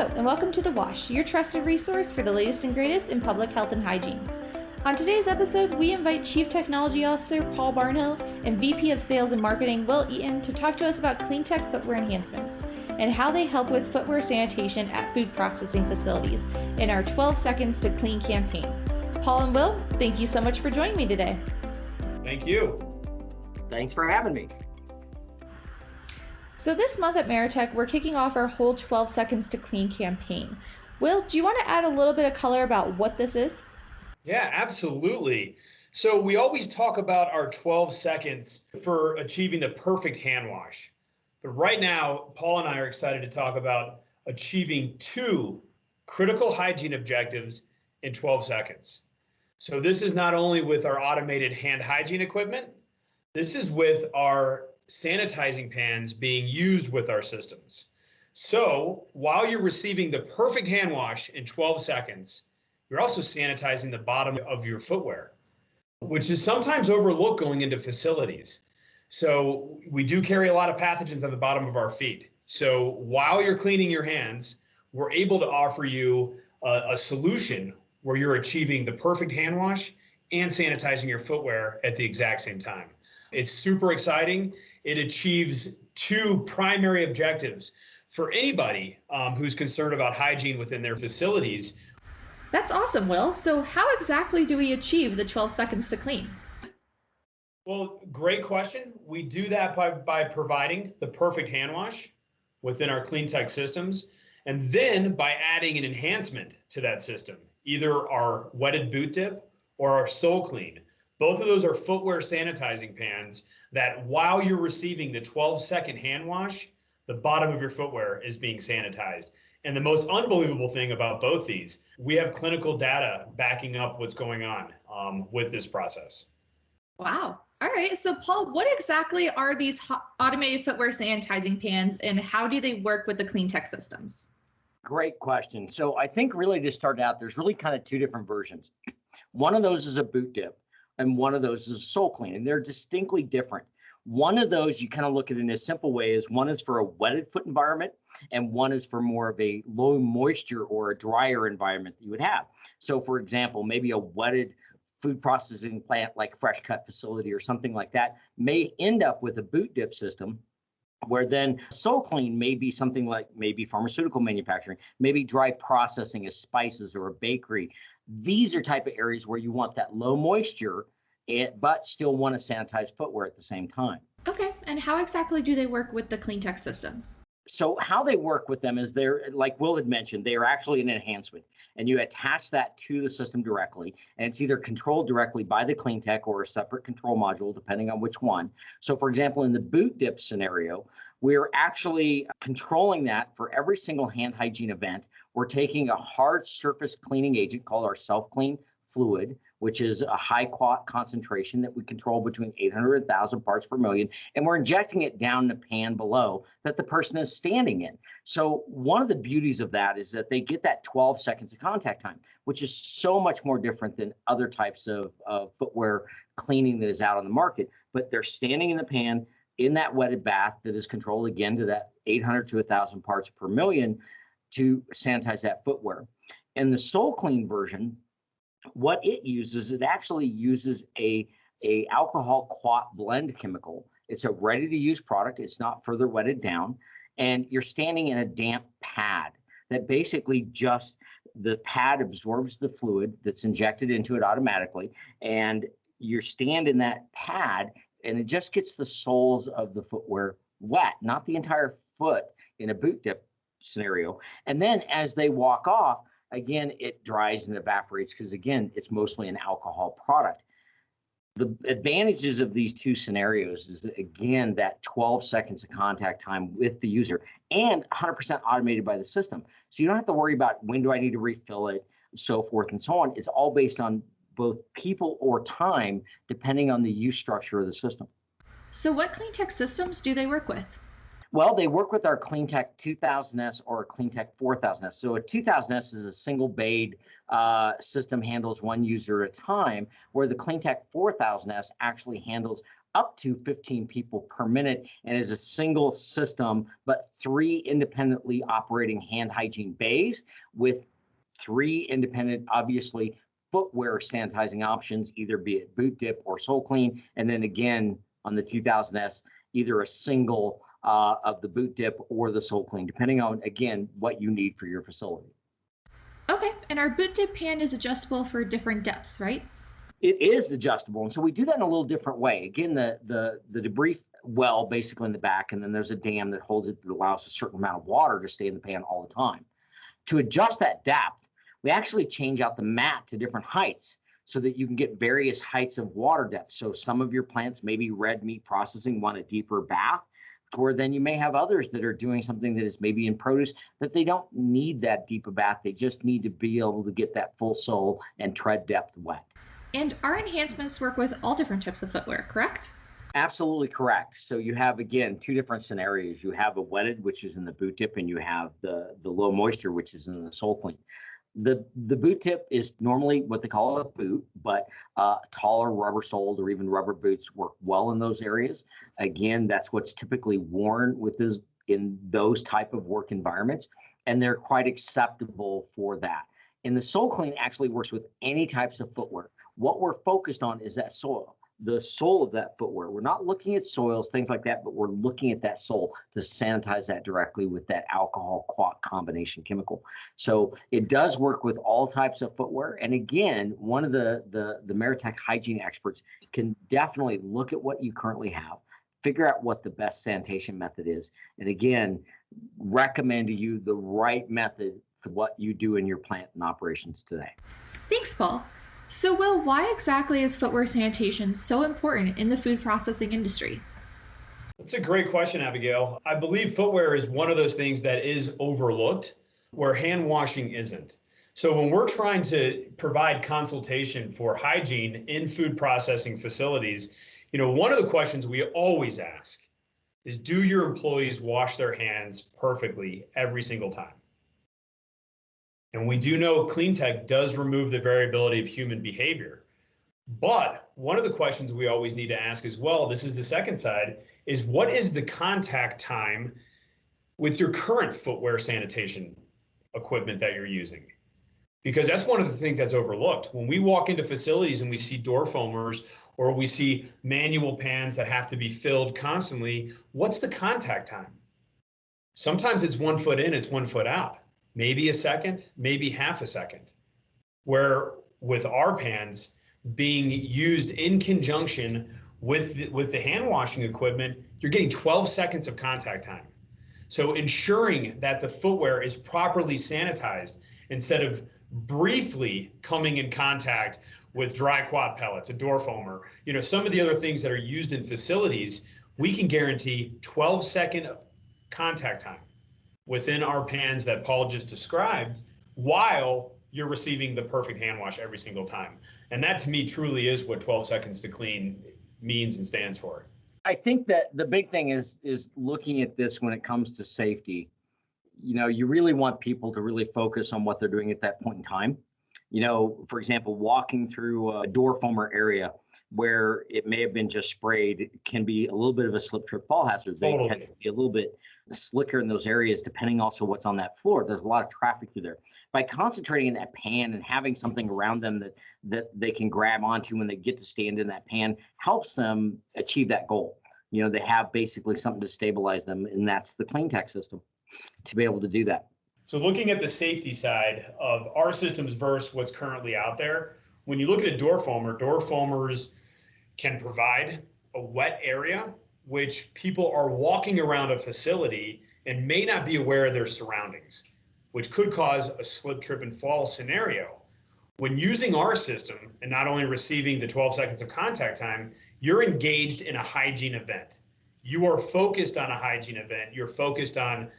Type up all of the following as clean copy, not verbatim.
Hello, and welcome to The Wash, your trusted resource for the latest and greatest in public health and hygiene. On today's episode, we invite Chief Technology Officer Paul Barnhill and VP of Sales and Marketing Will Eaton to talk to us about CleanTech footwear enhancements and how they help with footwear sanitation at food processing facilities in our 12 Seconds to Clean campaign. Paul and Will, thank you so much for joining me today. Thank you. Thanks for having me. So this month at Meritech, we're kicking off our whole 12 Seconds to Clean campaign. Will, do you want to add a little bit of color about what this is? Yeah, absolutely. So we always talk about our 12 seconds for achieving the perfect hand wash. But right now, Paul and I are excited to talk about achieving two critical hygiene objectives in 12 seconds. So this is not only with our automated hand hygiene equipment, this is with our sanitizing pans being used with our systems. So while you're receiving the perfect hand wash in 12 seconds, you're also sanitizing the bottom of your footwear, which is sometimes overlooked going into facilities. So we do carry a lot of pathogens on the bottom of our feet. So while you're cleaning your hands, we're able to offer you a solution where you're achieving the perfect hand wash and sanitizing your footwear at the exact same time. It's super exciting. It achieves two primary objectives for anybody who's concerned about hygiene within their facilities. That's awesome, Will. So how exactly do we achieve the 12 seconds to clean? Well, great question. We do that by providing the perfect hand wash within our CleanTech systems, and then by adding an enhancement to that system, either our wetted boot dip or our sole clean. Both of those are footwear sanitizing pans that while you're receiving the 12-second hand wash, the bottom of your footwear is being sanitized. And the most unbelievable thing about both these, we have clinical data backing up what's going on with this process. Wow. All right. So Paul, what exactly are these automated footwear sanitizing pans and how do they work with the CleanTech systems? Great question. So I think really to start out, there's really kind of two different versions. One of those is a boot dip and one of those is a sole clean, and they're distinctly different. One of those, you kind of look at it in a simple way, is one is for a wetted foot environment and one is for more of a low moisture or a drier environment that you would have. So for example, maybe a wetted food processing plant like fresh cut facility or something like that may end up with a boot dip system, where then sole clean may be something like maybe pharmaceutical manufacturing, maybe dry processing of spices or a bakery. These are type of areas where you want that low moisture, but still want to sanitize footwear at the same time. Okay, and how exactly do they work with the CleanTech system? So how they work with them is they're, like Will had mentioned, they are actually an enhancement, and you attach that to the system directly, and it's either controlled directly by the CleanTech or a separate control module, depending on which one. So for example, in the boot dip scenario, we're actually controlling that for every single hand hygiene event. We're taking a hard surface cleaning agent called our self-clean fluid, which is a high concentration that we control between 800 and 1,000 parts per million, and we're injecting it down the pan below that the person is standing in. So one of the beauties of that is that they get that 12 seconds of contact time, which is so much more different than other types of footwear cleaning that is out on the market. But they're standing in the pan in that wetted bath that is controlled again to that 800 to 1,000 parts per million to sanitize that footwear. In the sole clean version, what it uses, it actually uses a alcohol quat blend chemical. It's a ready to use product. It's not further wetted down. And you're standing in a damp pad that basically just the pad absorbs the fluid that's injected into it automatically. And you stand in that pad and it just gets the soles of the footwear wet, not the entire foot in a boot dip scenario. And then as they walk off, again, it dries and evaporates because, again, it's mostly an alcohol product. The advantages of these two scenarios is, again, that 12 seconds of contact time with the user and 100% automated by the system. So you don't have to worry about when do I need to refill it, so forth and so on. It's all based on both people or time, depending on the use structure of the system. So what CleanTech systems do they work with? Well, they work with our CleanTech 2000S or CleanTech 4000S. So a 2000S is a single bayed system, handles one user at a time, where the CleanTech 4000S actually handles up to 15 people per minute and is a single system, but 3 independently operating hand hygiene bays with 3 independent, obviously, footwear sanitizing options, either be it boot dip or sole clean. And then again, on the 2000S, either a single of the boot dip or the sole clean, depending on, again, what you need for your facility. Okay, and our boot dip pan is adjustable for different depths, right? It is adjustable. And so we do that in a little different way. Again, the debris well basically in the back, and then there's a dam that holds it that allows a certain amount of water to stay in the pan all the time. To adjust that depth, we actually change out the mat to different heights so that you can get various heights of water depth. So some of your plants, maybe red meat processing, want a deeper bath, or then you may have others that are doing something that is maybe in produce that they don't need that deep a bath. They just need to be able to get that full sole and tread depth wet. And our enhancements work with all different types of footwear, correct? Absolutely correct. So you have, again, 2 different scenarios. You have a wetted, which is in the boot dip, and you have the low moisture, which is in the sole clean. The boot tip is normally what they call a boot, but taller rubber soled or even rubber boots work well in those areas. Again, that's what's typically worn with this in those type of work environments, and they're quite acceptable for that. And the sole clean actually works with any types of footwear. What we're focused on is that soil, the sole of that footwear. We're not looking at soils, things like that, but we're looking at that sole to sanitize that directly with that alcohol quat combination chemical. So it does work with all types of footwear. And again, one of the Meritech hygiene experts can definitely look at what you currently have, figure out what the best sanitation method is, and again, recommend to you the right method for what you do in your plant and operations today. Thanks, Paul. So, Will, why exactly is footwear sanitation so important in the food processing industry? That's a great question, Abigail. I believe footwear is one of those things that is overlooked where hand washing isn't. So when we're trying to provide consultation for hygiene in food processing facilities, one of the questions we always ask is, do your employees wash their hands perfectly every single time? And we do know CleanTech does remove the variability of human behavior. But one of the questions we always need to ask as well, this is the second side, is what is the contact time with your current footwear sanitation equipment that you're using? Because that's one of the things that's overlooked. When we walk into facilities and we see door foamers or we see manual pans that have to be filled constantly, what's the contact time? Sometimes it's 1 foot in, it's 1 foot out. Maybe a second, maybe half a second. Where with our pans being used in conjunction with the hand washing equipment, you're getting 12 seconds of contact time. So ensuring that the footwear is properly sanitized instead of briefly coming in contact with dry quad pellets, a door foamer, some of the other things that are used in facilities, we can guarantee 12-second contact time within our pans that Paul just described, while you're receiving the perfect hand wash every single time. And that to me truly is what 12 seconds to clean means and stands for. I think that the big thing is looking at this when it comes to safety. You really want people to really focus on what they're doing at that point in time. For example, walking through a door foamer area where it may have been just sprayed can be a little bit of a slip, trip, fall hazard. They Totally. tend to be a little bit slicker in those areas, depending also what's on that floor. There's a lot of traffic through there. By concentrating in that pan and having something around them that they can grab onto when they get to stand in that pan helps them achieve that goal. They have basically something to stabilize them, and that's the CleanTech system to be able to do that. So looking at the safety side of our systems versus what's currently out there, when you look at a door foamers can provide a wet area, which people are walking around a facility and may not be aware of their surroundings, which could cause a slip, trip, and fall scenario. When using our system and not only receiving the 12 seconds of contact time, you're engaged in a hygiene event. You are focused on a hygiene event. You're focused on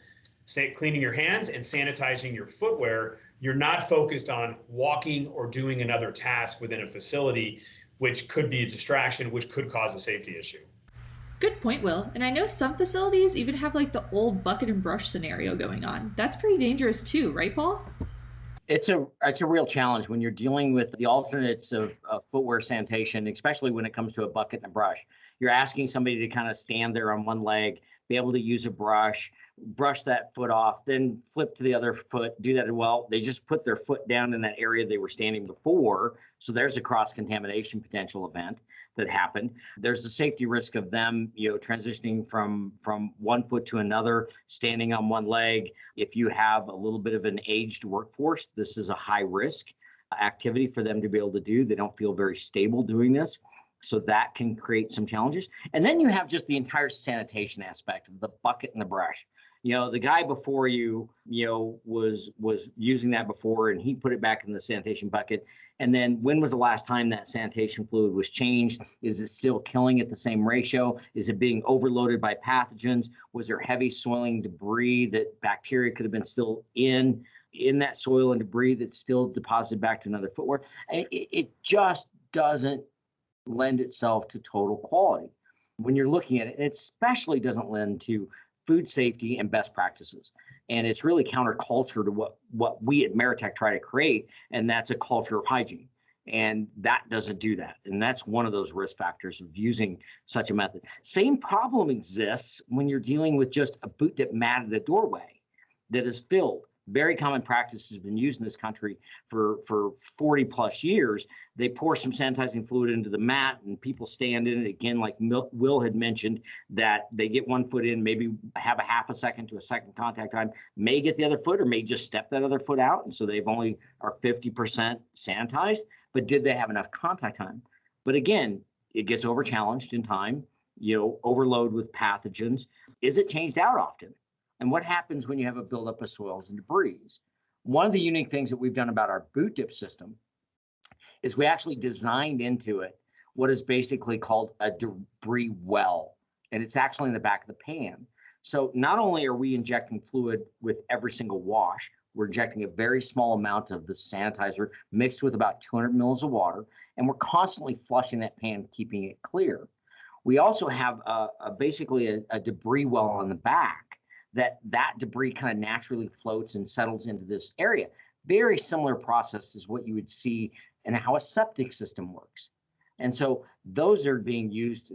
cleaning your hands and sanitizing your footwear. You're not focused on walking or doing another task within a facility, which could be a distraction, which could cause a safety issue. Good point, Will. And I know some facilities even have like the old bucket and brush scenario going on. That's pretty dangerous too, right, Paul? It's a real challenge when you're dealing with the alternates of footwear sanitation, especially when it comes to a bucket and a brush. You're asking somebody to kind of stand there on one leg, be able to use a brush that foot off, then flip to the other foot, do that. Well, they just put their foot down in that area they were standing before. So there's a cross-contamination potential event that happened. There's the safety risk of them, transitioning from one foot to another, standing on one leg. If you have a little bit of an aged workforce, this is a high risk activity for them to be able to do. They don't feel very stable doing this. So that can create some challenges. And then you have just the entire sanitation aspect of the bucket and the brush. The guy before you, was using that before, and he put it back in the sanitation bucket. And then when was the last time that sanitation fluid was changed? Is it still killing at the same ratio? Is it being overloaded by pathogens? Was there heavy soiling debris that bacteria could have been still in that soil and debris that's still deposited back to another footwear? It just doesn't lend itself to total quality when you're looking at it. It especially doesn't lend to food safety and best practices. And it's really counterculture to what we at Meritech try to create, and that's a culture of hygiene. And that doesn't do that. And that's one of those risk factors of using such a method. Same problem exists when you're dealing with just a boot dip mat at a doorway that is filled. Very common practice has been used in this country for 40 plus years. They pour some sanitizing fluid into the mat and people stand in it. Again, like Will had mentioned, that they get one foot in, maybe have a half a second to a second contact time, may get the other foot or may just step that other foot out. And so they've only are 50% sanitized, but did they have enough contact time? But again, it gets over challenged in time, overload with pathogens. Is it changed out often? And what happens when you have a buildup of soils and debris? One of the unique things that we've done about our boot dip system is we actually designed into it what is basically called a debris well. And it's actually in the back of the pan. So not only are we injecting fluid with every single wash, we're injecting a very small amount of the sanitizer mixed with about 200 mils of water, and we're constantly flushing that pan, keeping it clear. We also have basically a debris well on the back that debris kind of naturally floats and settles into this area. Very similar process is what you would see in how a septic system works. And so those are being used,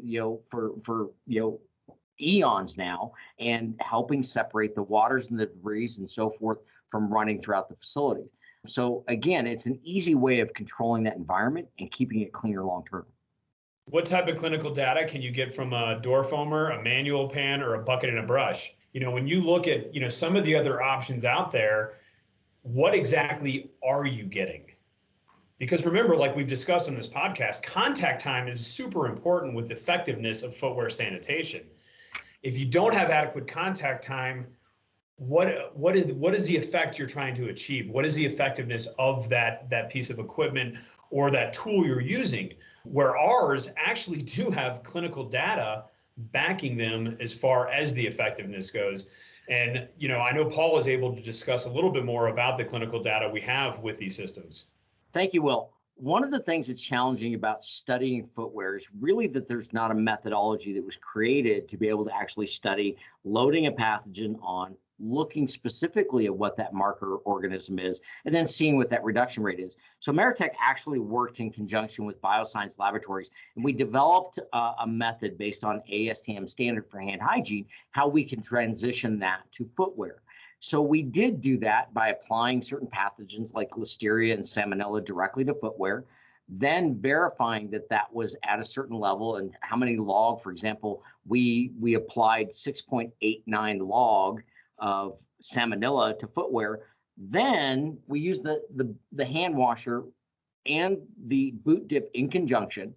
for eons now, and helping separate the waters and the debris and so forth from running throughout the facility. So again, it's an easy way of controlling that environment and keeping it cleaner long-term. What type of clinical data can you get from a door foamer, a manual pan, or a bucket and a brush? When you look at, some of the other options out there, what exactly are you getting? Because remember, like we've discussed on this podcast, contact time is super important with the effectiveness of footwear sanitation. If you don't have adequate contact time, what is the effect you're trying to achieve? What is the effectiveness of that piece of equipment or that tool you're using? Where ours actually do have clinical data backing them as far as the effectiveness goes. And, I know Paul is able to discuss a little bit more about the clinical data we have with these systems. Thank you, Will. One of the things that's challenging about studying footwear is really that there's not a methodology that was created to be able to actually study loading a pathogen on, looking specifically at what that marker organism is, and then seeing what that reduction rate is. So Meritech actually worked in conjunction with bioscience laboratories, and we developed a method based on ASTM standard for hand hygiene, how we can transition that to footwear. So we did do that by applying certain pathogens like Listeria and Salmonella directly to footwear, then verifying that that was at a certain level and how many log, for example, we applied 6.89 log of Salmonella to footwear. Then we used the hand washer and the boot dip in conjunction,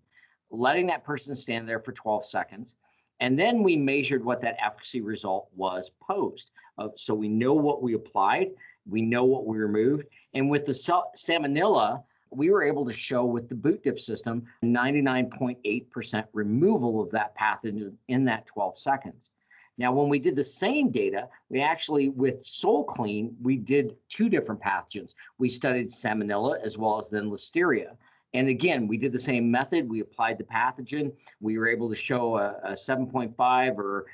letting that person stand there for 12 seconds. And then we measured what that efficacy result was post. So we know what we applied, we know what we removed. And with the Salmonella, we were able to show with the boot dip system 99.8% removal of that pathogen in that 12 seconds. Now, when we did the same data, we actually, with Soul Clean, we did two different pathogens. We studied Salmonella as well as then Listeria. And again, we did the same method. We applied the pathogen. We were able to show a 7.5 or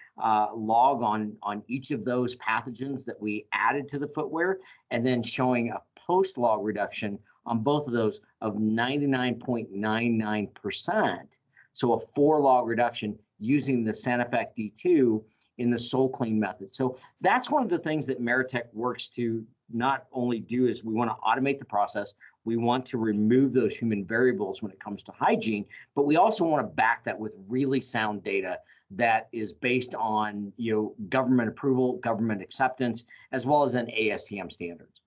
log on each of those pathogens that we added to the footwear, and then showing a post-log reduction on both of those of 99.99%. So a 4 log reduction using the SaniFact D2 in the sole clean method. So that's one of the things that Meritech works to not only do is we want to automate the process, we want to remove those human variables when it comes to hygiene, but we also want to back that with really sound data that is based on government approval, government acceptance, as well as an ASTM standards.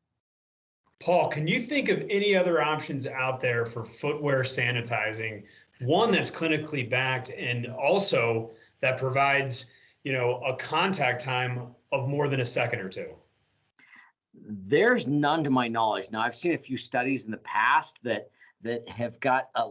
Paul, can you think of any other options out there for footwear sanitizing? One that's clinically backed and also that provides, a contact time of more than a second or two? There's none to my knowledge. Now, I've seen a few studies in the past that have got a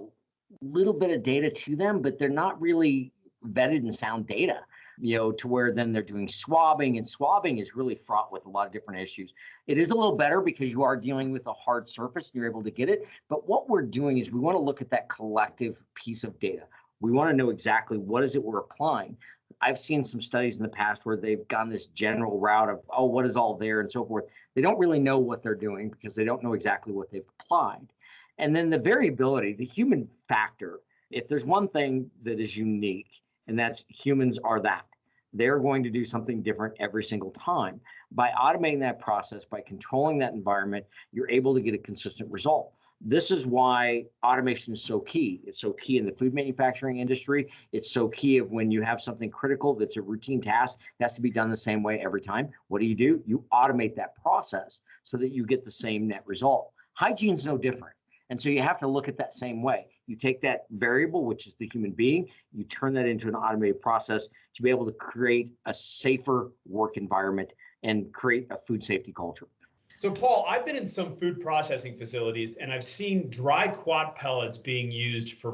little bit of data to them, but they're not really vetted and sound data, to where then they're doing swabbing, and swabbing is really fraught with a lot of different issues. It is a little better because you are dealing with a hard surface and you're able to get it. But what we're doing is we want to look at that collective piece of data. We want to know exactly what is it we're applying. I've seen some studies in the past where they've gone this general route of, oh, what is all there and so forth. They don't really know what they're doing because they don't know exactly what they've applied. And then the variability, the human factor, if there's one thing that is unique, and that's humans are that. They're going to do something different every single time. By automating that process, by controlling that environment, you're able to get a consistent result. This is why automation is so key. It's so key in the food manufacturing industry. It's so key of when you have something critical that's a routine task that has to be done the same way every time. What do? You automate that process so that you get the same net result. Hygiene's no different. And so you have to look at that same way. You take that variable, which is the human being, you turn that into an automated process to be able to create a safer work environment and create a food safety culture. So Paul, I've been in some food processing facilities and I've seen dry quat pellets being used for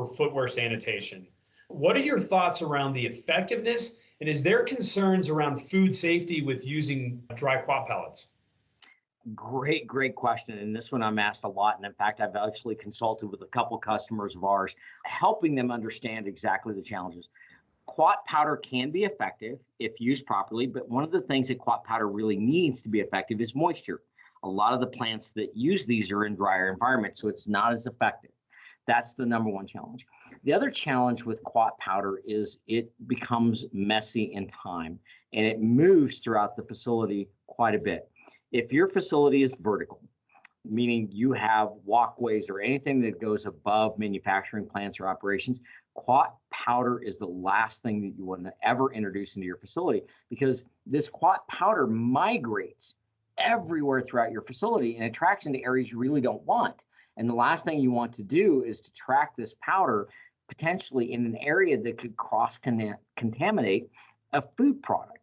footwear sanitation. What are your thoughts around the effectiveness, and is there concerns around food safety with using dry quat pellets? Great question. And this one I'm asked a lot. And in fact, I've actually consulted with a couple customers of ours, helping them understand exactly the challenges. Quat powder can be effective if used properly, but one of the things that quat powder really needs to be effective is moisture. A lot of the plants that use these are in drier environments, so it's not as effective. That's the number one challenge. The other challenge with quat powder is it becomes messy in time, and it moves throughout the facility quite a bit. If your facility is vertical, meaning you have walkways or anything that goes above manufacturing plants or operations, quat powder is the last thing that you want to ever introduce into your facility, because this quat powder migrates everywhere throughout your facility and attracts into areas you really don't want. And the last thing you want to do is to track this powder potentially in an area that could cross-contaminate a food product.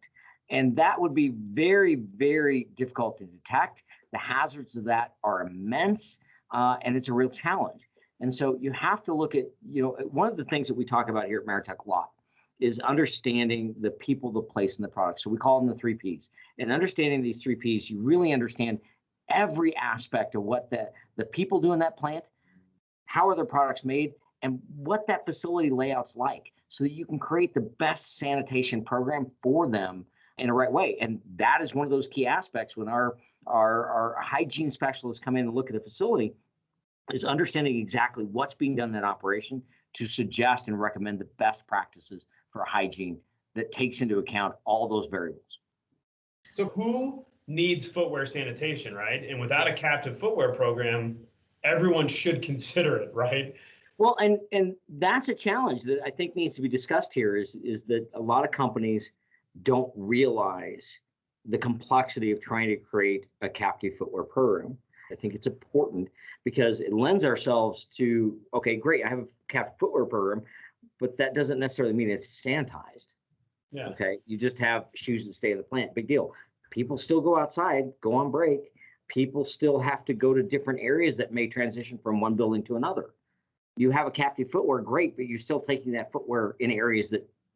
And that would be very, very difficult to detect. The hazards of that are immense, and it's a real challenge. And so you have to look at, one of the things that we talk about here at Meritech a lot is understanding the people, the place, and the product. So we call them the 3 Ps. And understanding these 3 Ps, you really understand every aspect of what the people do in that plant, how are their products made, and what that facility layout's like, so that you can create the best sanitation program for them in a right way. And that is one of those key aspects when our hygiene specialists come in and look at a facility, is understanding exactly what's being done in that operation to suggest and recommend the best practices for hygiene that takes into account all those variables. So who needs footwear sanitation, right? And without a captive footwear program, everyone should consider it, right? Well, and that's a challenge that I think needs to be discussed here is that a lot of companies don't realize the complexity of trying to create a captive footwear program. I think it's important because it lends ourselves to, okay, great, I have a captive footwear program, but that doesn't necessarily mean it's sanitized. Yeah. Okay, you just have shoes that stay in the plant. Big deal. People still go outside, go on break. People still have to go to different areas that may transition from one building to another. You have a captive footwear, great, but you're still taking that footwear in areas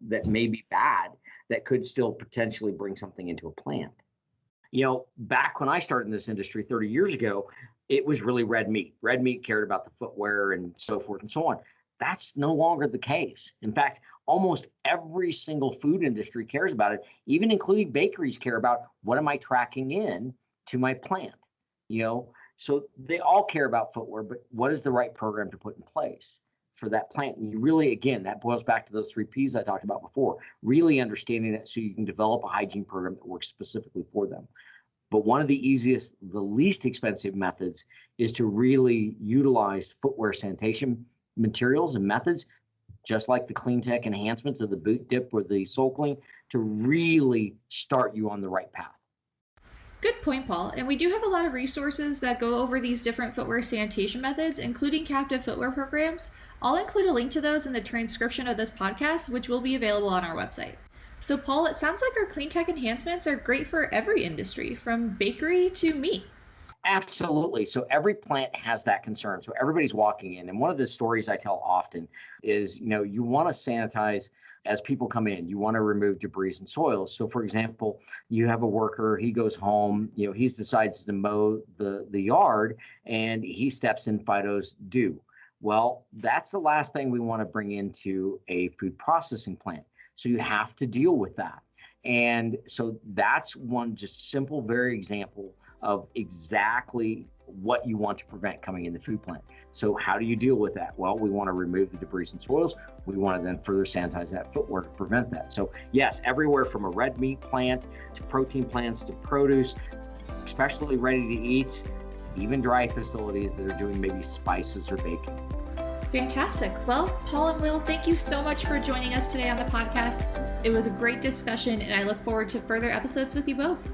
that may be bad, that could still potentially bring something into a plant. Back when I started in this industry 30 years ago, it was really red meat. Red meat cared about the footwear and so forth and so on. That's no longer the case. In fact, almost every single food industry cares about it, even including bakeries care about what am I tracking in to my plant. So they all care about footwear, but what is the right program to put in place? for that plant. And you really, again, that boils back to those 3 Ps I talked about before, really understanding it so you can develop a hygiene program that works specifically for them. But one of the easiest, the least expensive methods is to really utilize footwear sanitation materials and methods, just like the CleanTech enhancements of the boot dip or the sole clean, to really start you on the right path. Good point, Paul. And we do have a lot of resources that go over these different footwear sanitation methods, including captive footwear programs. I'll include a link to those in the transcription of this podcast, which will be available on our website. So, Paul, it sounds like our CleanTech enhancements are great for every industry, from bakery to meat. Absolutely. So every plant has that concern. So everybody's walking in. And one of the stories I tell often is, you want to sanitize as people come in. You want to remove debris and soils. So for example, you have a worker, he goes home, he decides to mow the yard and he steps in Fido's dew. Well, that's the last thing we want to bring into a food processing plant. So you have to deal with that. And so that's one just simple, very example of exactly what you want to prevent coming in the food plant. So how do you deal with that? Well, we want to remove the debris and soils. We want to then further sanitize that footwear to prevent that. So yes, everywhere from a red meat plant to protein plants to produce, especially ready to eat, even dry facilities that are doing maybe spices or baking. Fantastic. Well, Paul and Will, thank you so much for joining us today on the podcast. It was a great discussion, and I look forward to further episodes with you both.